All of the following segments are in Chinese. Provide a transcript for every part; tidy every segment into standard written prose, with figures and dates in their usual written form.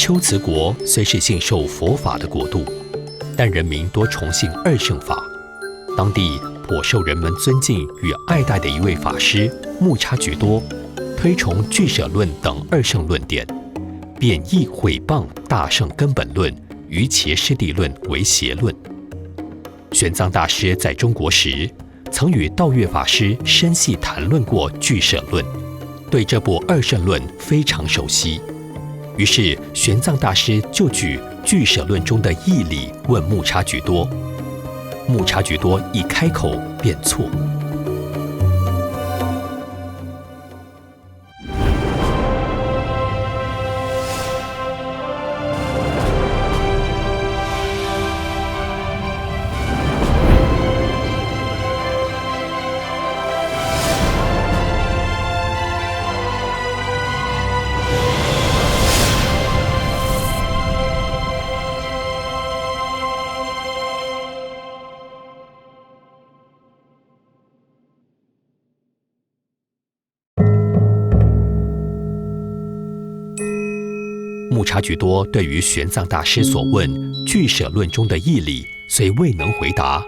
龟兹国虽是信受佛法的国度，但人民多崇信二圣法。当地颇受人们尊敬与爱戴的一位法师木叉菊多，推崇俱舍论等二圣论点，贬义毁谤大圣根本论与伽师地论为邪论。玄奘大师在中国时，曾与道月法师深细谈论过俱舍论，对这部二圣论非常熟悉。于是玄奘大师就举俱舍论中的义理问木叉菊多，木叉菊多一开口便错。木叉菊多对于玄奘大师所问俱舍论中的义理虽未能回答，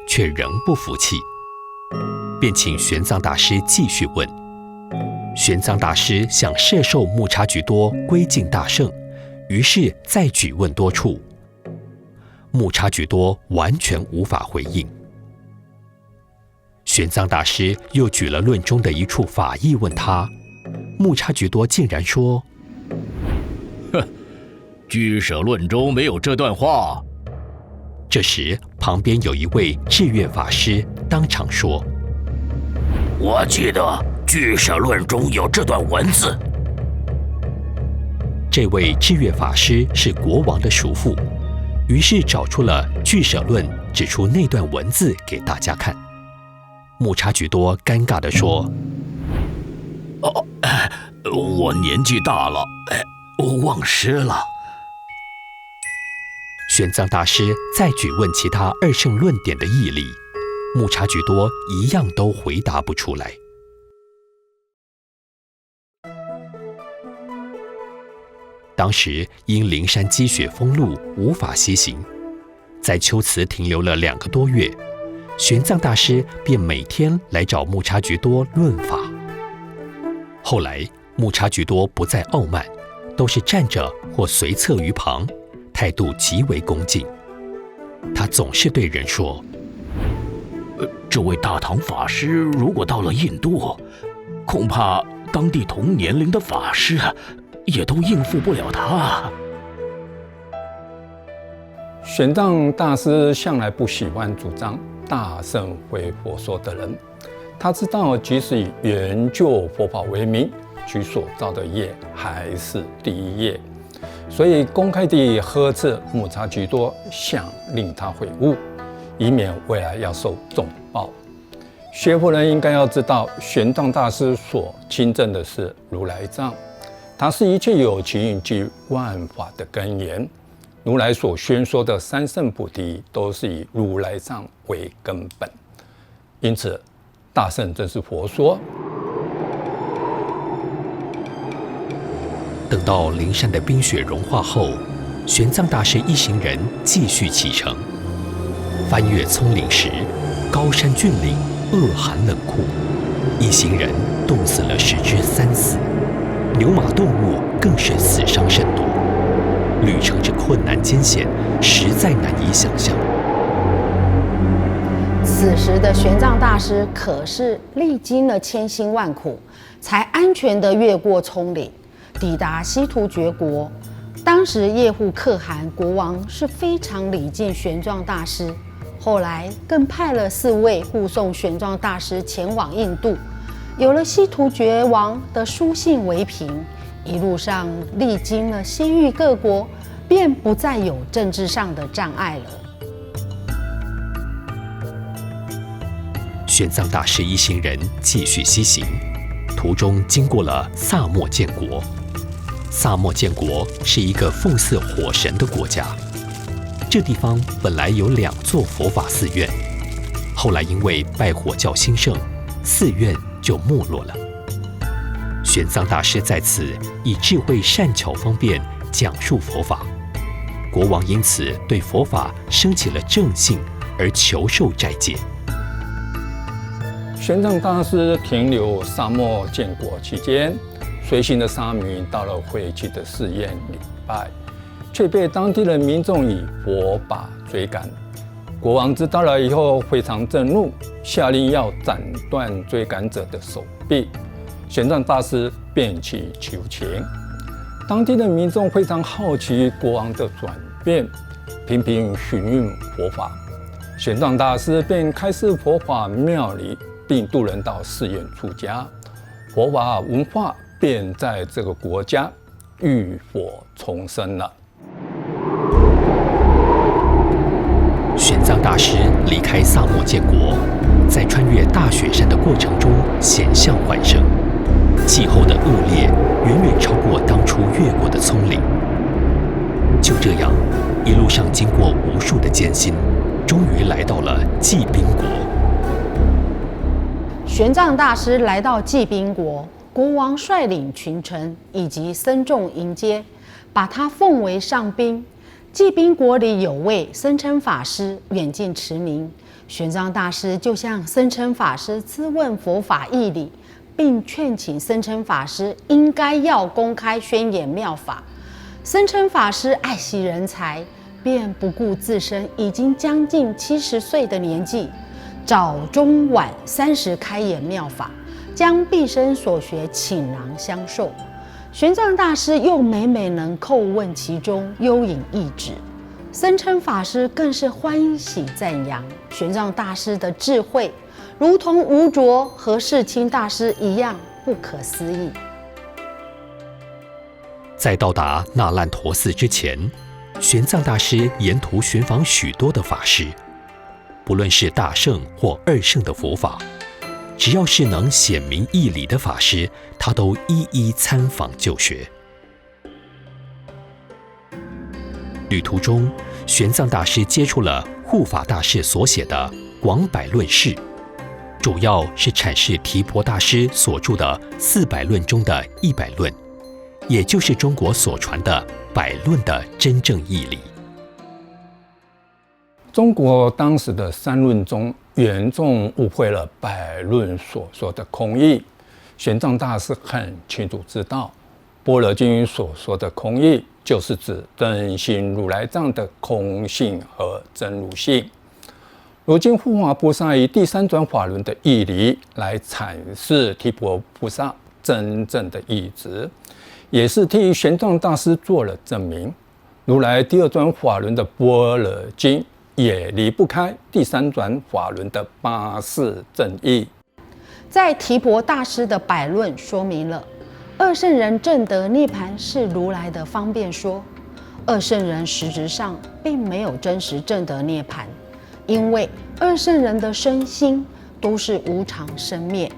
却仍不服气，便请玄奘大师继续问。玄奘大师想摄受木叉菊多归敬大圣，于是再举问多处，木叉菊多完全无法回应。玄奘大师又举了论中的一处法义问他，木叉菊多竟然说：俱舍论中没有这段话。这时旁边有一位智月法师当场说：我记得俱舍论中有这段文字。这位智月法师是国王的叔父，于是找出了俱舍论，指出那段文字给大家看。木叉菊多尴尬地说：我年纪大了，我忘失了。玄奘大师再举问其他二圣论点的义理，木叉菊多一样都回答不出来。当时因灵山积雪封路，无法西行，在秋瓷停留了2个多月，玄奘大师便每天来找木叉菊多论法。后来木叉菊多不再傲慢，都是站着或随侧于旁，态度极为恭敬。他总是对人说：这位大唐法师如果到了印度，恐怕当地同年龄的法师也都应付不了他。玄奘大师向来不喜欢主张大圣非佛说的人，他知道即使以研究佛法为名，其所造的业还是第一业，所以公开地呵斥木叉菊多，想令他悔悟，以免未来要受重报。学佛人应该要知道，玄奘大师所亲证的是如来藏，它是一切有情及万法的根源。如来所宣说的三圣菩提，都是以如来藏为根本，因此大圣正是佛说。等到灵山的冰雪融化后，玄奘大师一行人继续启程。翻越丛林时，高山峻岭，恶寒冷酷，一行人冻死了10只3死，牛马动物更是死伤甚多。旅程之困难艰险，实在难以想象。此时的玄奘大师可是历经了千辛万苦，才安全地越过丛林，抵达西突厥国。当时叶护可汗国王是非常礼敬玄奘大师，后来更派了4位护送玄奘大师前往印度。有了西突厥王的书信为凭，一路上历经了西域各国，便不再有政治上的障碍了。玄奘大师一行人继续西行，途中经过了萨莫建国。萨莫建国是一个奉祀火神的国家，这地方本来有2座佛法寺院，后来因为拜火教兴盛，寺院就没落了。玄奘大师在此以智慧善巧方便，讲述佛法。国王因此对佛法升起了正信，而求受斋戒。玄奘大师停留沙漠建国期间，随行的沙弥到了废弃的寺院礼拜，却被当地的民众以佛法追赶。国王知道了以后非常震怒，下令要斩断追赶者的手臂。玄奘大师便去求情。当地的民众非常好奇国王的转变，频频询问佛法。玄奘大师便开设佛法庙里，并渡人到寺院出家，佛法文化便在这个国家浴火重生了。玄奘大师离开萨摩建国，在穿越大雪山的过程中险象环生，气候的恶劣远远超过当初越过的葱岭。就这样，一路上经过无数的艰辛，终于来到了稷宾国。玄奘大师来到稷宾国，国王率领群臣以及僧众迎接，把他奉为上宾。稷宾国里有位僧琛法师远近驰名，玄奘大师就向僧琛法师咨问佛法义理，并劝请僧琛法师应该要公开宣演妙法。僧琛法师爱惜人才，便不顾自身已经将近70岁的年纪，早中晚30开演妙法，将毕生所学倾囊相授。玄奘大师又每能叩问其中，幽引一指。僧琛法师更是欢喜赞扬玄奘大师的智慧，如同吴卓和世亲大师一样不可思议。在到达那烂陀寺之前，玄奘大师沿途寻访许多的法师，不论是大圣或二圣的佛法，只要是能显明义理的法师，他都一一参访就学。旅途中，玄奘大师接触了护法大师所写的《广百论释》，主要是阐释提婆大师所著的400论中的100论，也就是中国所传的百论的真正义理。中国当时的三论中，严重误会了百论所说的空义。玄奘大师很清楚知道，《般若经》所说的空义，就是指真心如来藏的空性和真如性。如今护法菩萨以第三转法轮的义理来阐释提婆菩萨真正的意旨，也是替玄奘大师做了证明。如来第二转法轮的《般若经》也离不开第三转法轮的八事正义。在提婆大师的百论说明了二圣人证得涅槃是如来的方便说，二圣人实质上并没有真实证得涅槃，因为二圣人的身心都是无常生灭。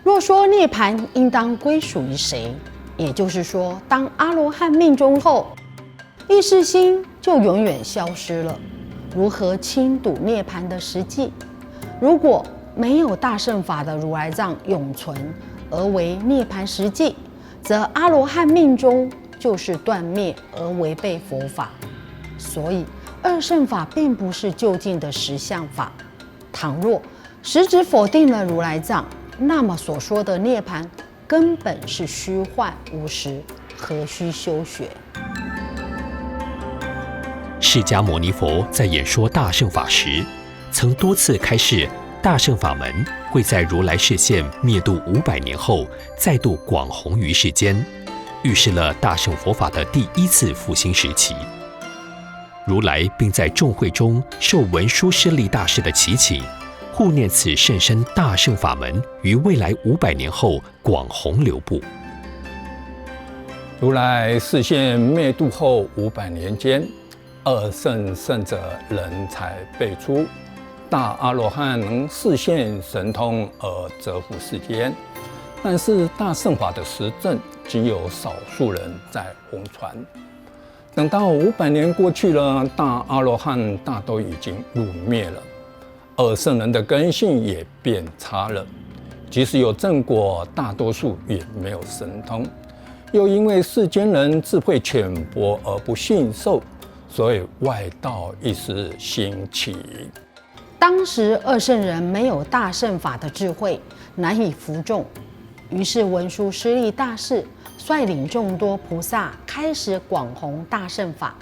若说涅槃应当归属于谁，也就是说，当阿罗汉命终后，意识心就永远消失了。如何亲睹涅槃的实际？如果没有大乘法的如来藏永存，而为涅槃实际，则阿罗汉命中就是断灭而违背佛法。所以二乘法并不是究竟的实相法。倘若实质否定了如来藏，那么所说的涅槃根本是虚幻无实，何须修学？释迦牟尼佛在演说大乘法时，曾多次开示大乘法门会在如来示现灭度500年后再度广弘于世间，预示了大乘佛法的第一次复兴时期。如来并在众会中受文殊师利大师的祈请，护念此甚深大乘法门于未来500年后广弘流布。如来示现灭度后500年间，二圣圣者人才辈出，大阿罗汉能示现神通而折伏世间，但是大乘法的实证仅有少数人在弘传。等到500年过去了，大阿罗汉大都已经入灭了，二圣人的根性也变差了，即使有正果，大多数也没有神通。又因为世间人智慧浅薄而不信受，所以外道一时兴起。当时二圣人没有大乘法的智慧，难以服众，于是文殊师利大士率领众多菩萨开始广弘大乘法。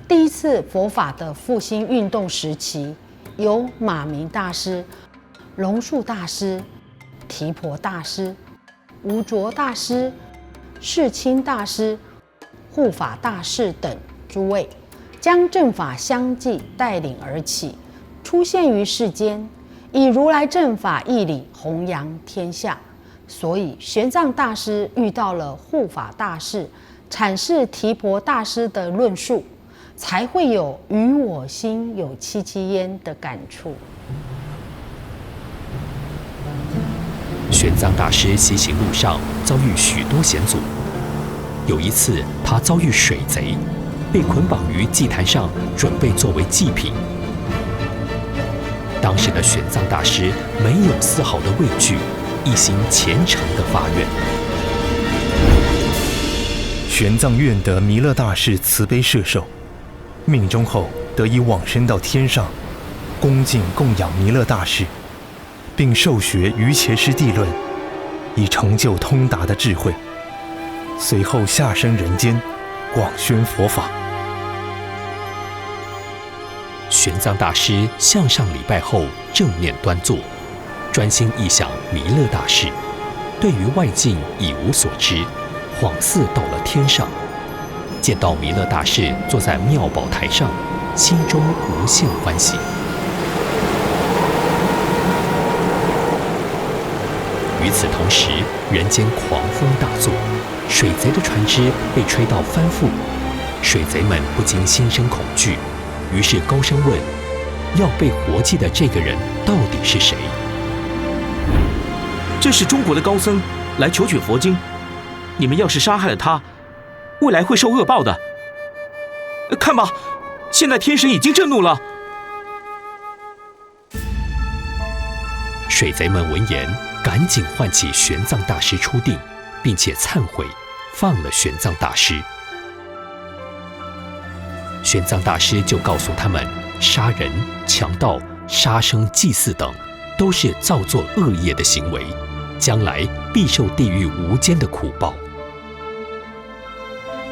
第一次佛法的复兴运动时期，有马明大师、龙树大师、提婆大师、无着大师、世亲大师、护法大士等诸位，将正法相继带领而起，出现于世间，以如来正法义理弘扬天下。所以玄奘大师遇到了护法大士阐释提婆大师的论述，才会有与我心有戚戚焉的感触。玄奘大师西行路上遭遇许多险阻，有一次他遭遇水贼，被捆绑于祭坛上，准备作为祭品。当时的玄奘大师没有丝毫的畏惧，一心虔诚的发愿。玄奘愿得弥勒大士慈悲摄受，命终后得以往生到天上，恭敬供养弥勒大士，并受学瑜伽师地论，以成就通达的智慧。随后下生人间，广宣佛法。玄奘大师向上礼拜后，正面端坐，专心忆想弥勒大士，对于外境已无所知，恍似到了天上。见到弥勒大士坐在妙宝台上，心中无限欢喜。与此同时，人间狂风大作，水贼的船只被吹到翻覆，水贼们不禁心生恐惧，于是高声问：要被活祭的这个人到底是谁？这是中国的高僧来求取佛经，你们要是杀害了他，未来会受恶报的。看吧，现在天神已经震怒了。水贼们闻言，赶紧唤起玄奘大师出定，并且忏悔，放了玄奘大师。玄奘大师就告诉他们，杀人、强盗、杀生、祭祀等，都是造作恶业的行为，将来必受地狱无间的苦报。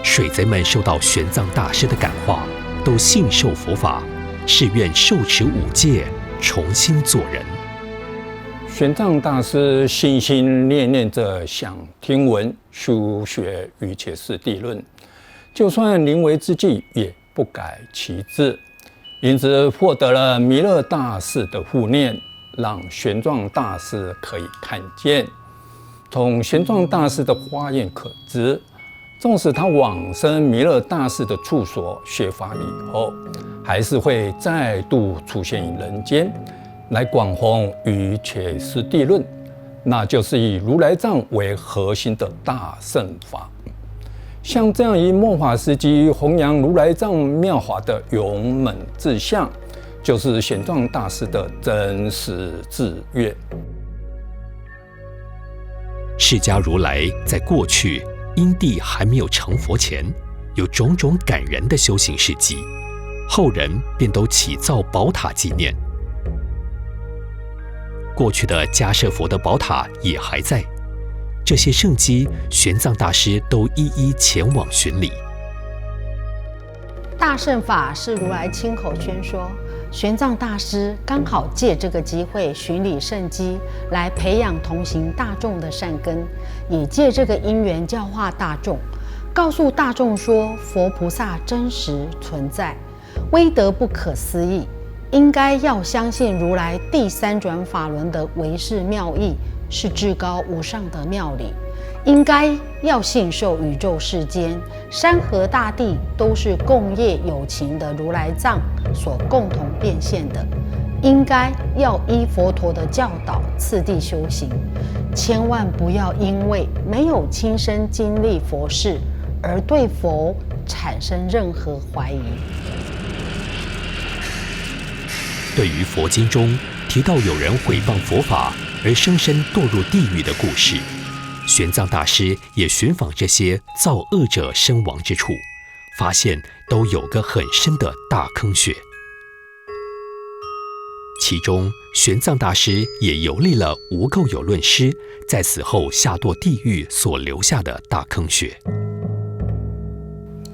水贼们受到玄奘大师的感化，都信受佛法，誓愿受持五戒，重新做人。玄奘大师心心念念着想听闻修学瑜伽师地论，就算临危之际也不改其志，因此获得了弥勒大士的护念，让玄奘大师可以看见。从玄奘大师的花言可知，纵使他往生弥勒大士的处所学法以后，还是会再度出现于人间，来广弘瑜伽师地论，那就是以如来藏为核心的大乘法。像这样以末法时期弘扬如来藏妙法的勇猛志向，就是玄奘大师的真实志愿。释迦如来在过去因地还没有成佛前，有种种感人的修行事迹，后人便都起造宝塔纪念。过去的迦叶佛的宝塔也还在，这些圣迹，玄奘大师都一一前往巡礼。大乘法是如来亲口宣说，玄奘大师刚好借这个机会巡礼圣迹，来培养同行大众的善根，也借这个因缘教化大众，告诉大众说佛菩萨真实存在，威德不可思议，应该要相信如来第三转法轮的唯是妙义，是至高无上的妙理，应该要信受宇宙世间山河大地都是共业有情的如来藏所共同变现的，应该要依佛陀的教导次第修行，千万不要因为没有亲身经历佛事而对佛产生任何怀疑。对于佛经中提到有人毁谤佛法而生生堕入地狱的故事，玄奘大师也寻访这些造恶者身亡之处，发现都有个很深的大坑穴。其中，玄奘大师也游历了无垢有论师在死后下堕地狱所留下的大坑穴。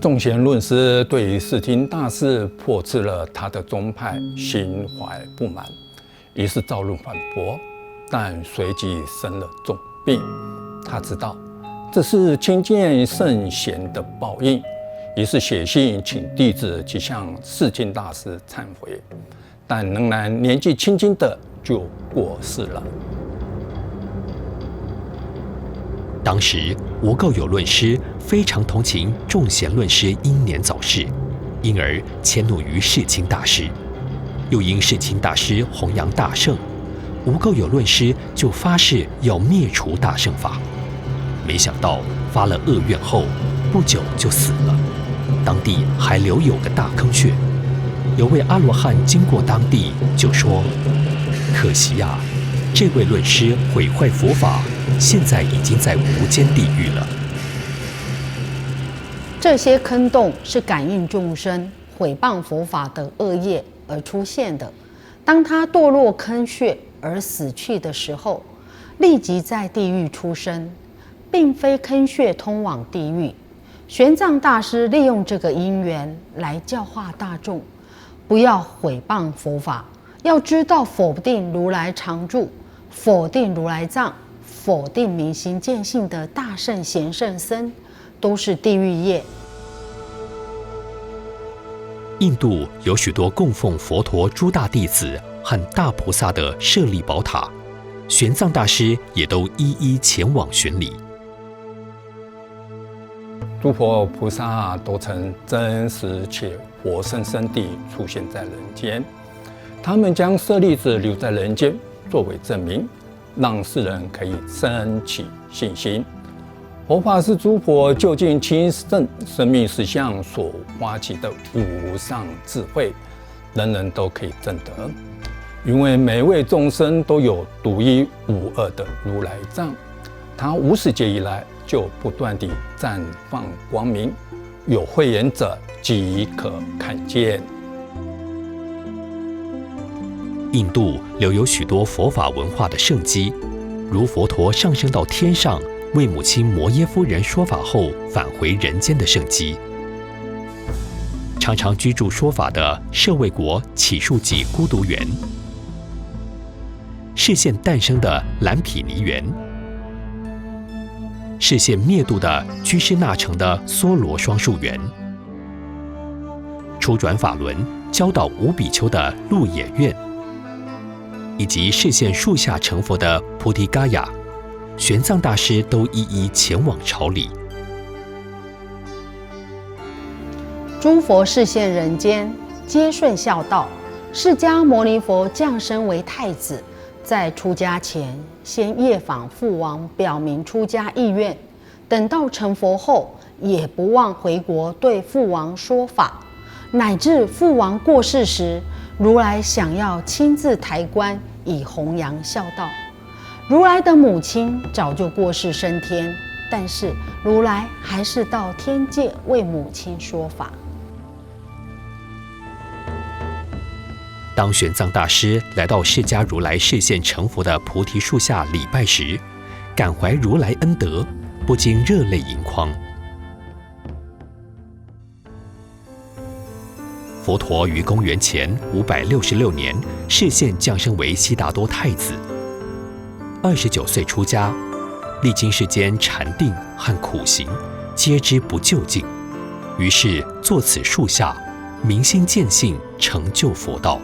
众贤论师对于释经大师驳斥了他的宗派，心怀不满，于是造论反驳，但随即生了重病。他知道这是亲近圣贤的报应，于是写信请弟子去向释经大师忏悔，但仍然年纪轻轻的就过世了。当时无垢有论师非常同情众贤论师英年早逝，因而迁怒于释经大师，又因释经大师弘扬大乘，无垢有论师就发誓要灭除大乘法。没想到发了恶愿后，不久就死了，当地还留有个大坑穴。有位阿罗汉经过当地，就说：“可惜啊，这位论师毁坏佛法，现在已经在无间地狱了。”这些坑洞是感应众生毁谤佛法的恶业而出现的。当他堕落坑穴而死去的时候，立即在地狱出生，并非坑穴通往地狱。玄奘大师利用这个因缘来教化大众，不要毁谤佛法，要知道否定如来常住、否定如来藏、否定明心见性的大圣贤圣僧，都是地狱业。印度有许多供奉佛陀诸大弟子和大菩萨的舍利宝塔，玄奘大师也都一一前往巡礼。诸佛菩萨都曾真实且活生生地出现在人间，他们将舍利子留在人间作为证明，让世人可以升起信心。佛法是诸佛究竟亲证生命实相所发起的无上智慧，人人都可以证得。因为每位众生都有独一无二的如来藏，它无始劫以来就不断地绽放光明，有慧眼者即可看见。印度留有许多佛法文化的圣迹，如佛陀上升到天上为母亲摩耶夫人说法后返回人间的圣迹，常常居住说法的舍卫国祇树给孤独园，示现诞生的蓝毗尼园，示现灭度的居士那城的梭罗双树园，初转法轮教导五比丘的鹿野苑，以及示现树下成佛的菩提伽亚，玄奘大师都一一前往朝礼。诸佛示现人间，皆顺孝道。释迦牟尼佛降生为太子，在出家前，先夜访父王，表明出家意愿。等到成佛后，也不忘回国对父王说法，乃至父王过世时，如来想要亲自抬棺以弘扬孝道。如来的母亲早就过世升天，但是如来还是到天界为母亲说法。当玄奘大师来到释迦如来示现成佛的菩提树下礼拜时，感怀如来恩德，不禁热泪盈眶。佛陀于公元前566年示现降生为悉达多太子，29岁出家，历经世间禅定和苦行，皆知不究竟，于是坐此树下，明心见性，成就佛道。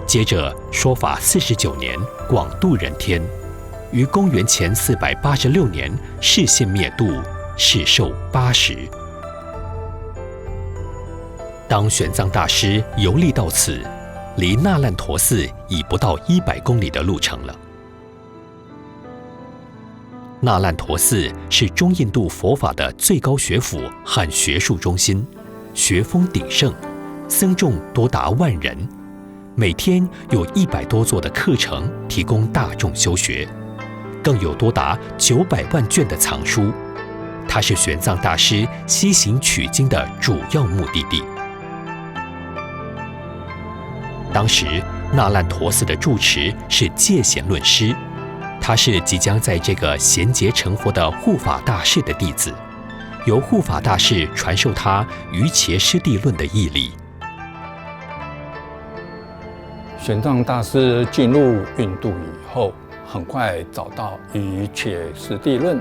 接着说法49年，广度人天，于公元前486年示现灭度，世寿80。当玄奘大师游历到此，离那烂陀寺已不到100公里的路程了。那烂陀寺是中印度佛法的最高学府和学术中心，学风鼎盛，僧众多达10000人，每天有100多座的课程提供大众修学，更有多达900万卷的藏书。它是玄奘大师西行取经的主要目的地。当时那烂陀寺的住持是戒贤论师，他是即将在这个贤劫成佛的护法大士的弟子，由护法大士传授他瑜伽师地论的义理。玄奘大师进入印度以后，很快找到瑜伽师地论，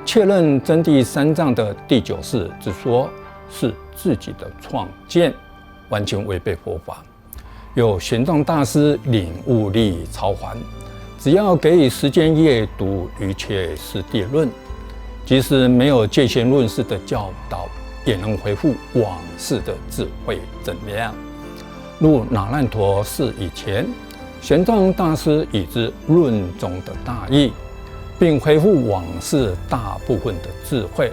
确认真谛三藏的第9世之说是自己的创建，完全违背佛法。有玄奘大师领悟力超凡，只要给予时间阅读瑜伽师地论，即使没有戒贤论师的教导，也能恢复往世的智慧正量。入那烂陀寺以前，玄奘大师已知论中的大义，并恢复往世大部分的智慧，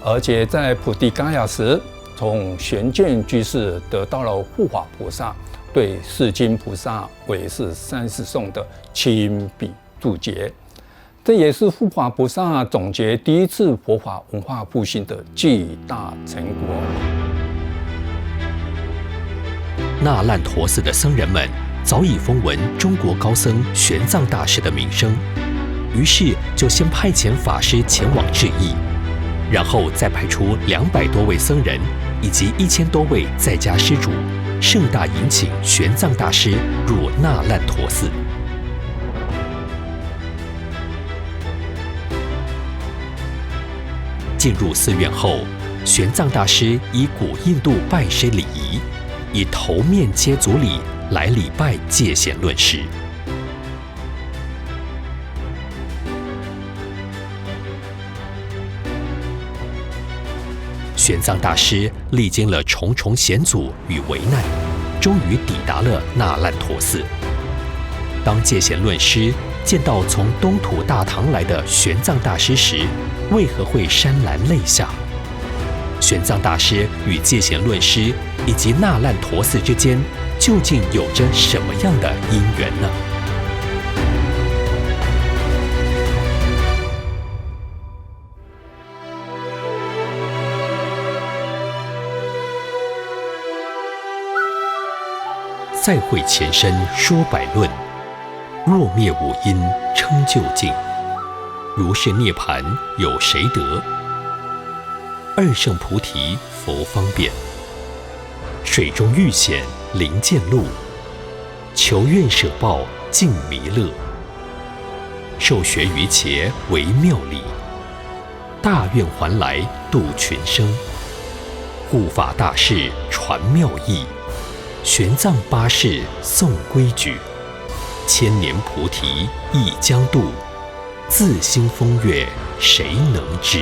而且在菩提伽亚时，从玄鉴居士得到了护法菩萨对释经菩萨唯识30颂的亲笔注解，这也是护法菩萨总结第一次佛法文化复兴的巨大成果。那烂陀寺的僧人们早已风闻中国高僧玄奘大师的名声，于是就先派遣法师前往致意，然后再派出200多位僧人以及1000多位在家施主，盛大迎请玄奘大师入那烂陀寺。进入寺院后，玄奘大师以古印度拜师礼仪，以头面接足礼来礼拜戒贤论师。玄奘大师历经了重重险阻与危难，终于抵达了那烂陀寺。当戒贤论师见到从东土大唐来的玄奘大师时，为何会潸然泪下？玄奘大师与戒贤论师以及那烂陀寺之间究竟有着什么样的因缘呢？再会前身说百论，若灭五阴称究竟。如是涅盘有谁得？二圣菩提佛方便，水中遇险临见路，求愿舍报尽弥勒。受学于伽为妙理，大愿还来度群生。护法大士传妙义，玄奘八世诵规矩，千年菩提亦将度，自心风月谁能知？